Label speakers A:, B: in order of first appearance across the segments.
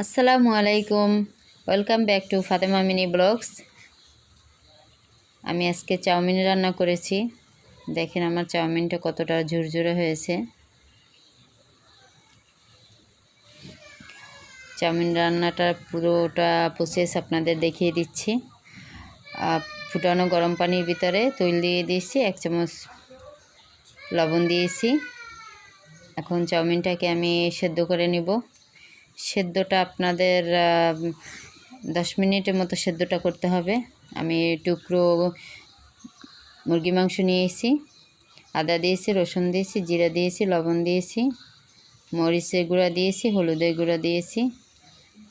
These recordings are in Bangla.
A: আসসালামু আলাইকুম, welcome back to Fatema mini blogs. আমি আজকে চাউমিন রান্না করেছি। দেখেন আমার চাউমিনটা কতটা ঝুরঝুরে হয়েছে। চাউমিন রান্নাটার পুরোটা প্রসেস আপনাদের দেখিয়ে দিচ্ছি। ফুটানো গরম পানির ভিতরে তৈল দিয়ে দিয়েছি, 1 চামচ লবণ দিয়েছি। এখন চাউমিনটাকে আমি সেদ্ধ করে নিব। সেদ্ধটা আপনাদের 10 মিনিটের মতো সেদ্ধটা করতে হবে। আমি টুকরো মুরগি মাংস নিয়েছি, আদা দিয়েছি, রসুন দিয়েছি, জিরা দিয়েছি, লবণ দিয়েছি, মরিচের গুঁড়া দিয়েছি, হলুদের গুঁড়া দিয়েছি,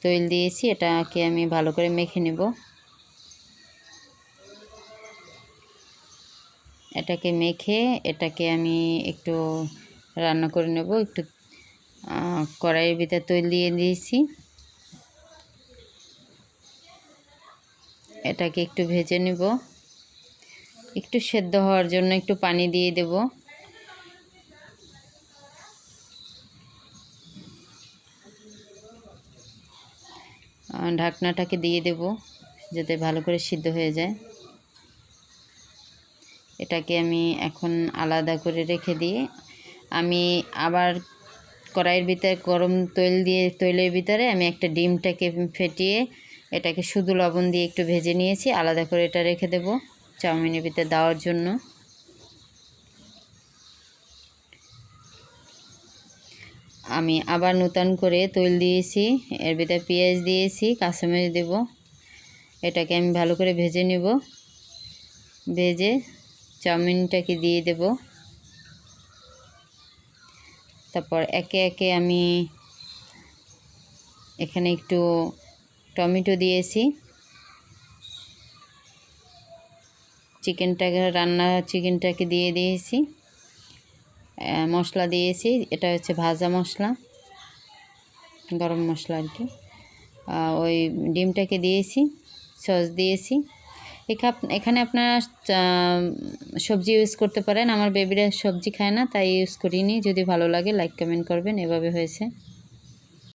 A: তৈল দিয়েছি। এটাকে আমি ভালো করে মেখে নেব। এটাকে মেখে এটাকে আমি একটু রান্না করে নেব। একটু কড়াইয়ের ভিতরে তৈল দিয়ে দিয়েছি। এটাকে একটু ভেজে নেব। একটু সেদ্ধ হওয়ার জন্য একটু পানি দিয়ে দেব। ঢাকনাটাকে দিয়ে দেব যাতে ভালো করে সিদ্ধ হয়ে যায়। এটাকে আমি এখন আলাদা করে রেখে দিয়ে আমি আবার কড়াইয়ের ভিতরে গরম তৈলের ভিতরে আমি একটা ডিমটাকে ফেটিয়ে এটাকে শুধু লবণ দিয়ে একটু ভেজে নিয়েছি। আলাদা করে এটা রেখে দেব চাউমিনের ভিতরে দেওয়ার জন্য। আমি আবার নতুন করে তৈল দিয়েছি, এর ভিতরে পেঁয়াজ দিয়েছি, কাঁচামরিচ দেব। এটাকে আমি ভালো করে ভেজে নেব। ভেজে চাউমিনটাকে দিয়ে দেব। তারপর একে একে আমি এখানে একটু টমেটো দিয়েছি। চিকেনটাকে দিয়ে দিয়েছি। মশলা দিয়েছি, এটা হচ্ছে ভাজা মশলা, গরম মশলা আর কি। ওই ডিমটাকে দিয়েছি, সস দিয়েছি। এখানে আপনারা সবজি ইউজ করতে পারেন। আমার বেবিরা সবজি খায় না, তাই ইউজ করিনি। যদি ভালো লাগে লাইক কমেন্ট করবেন। এভাবে হয়েছে।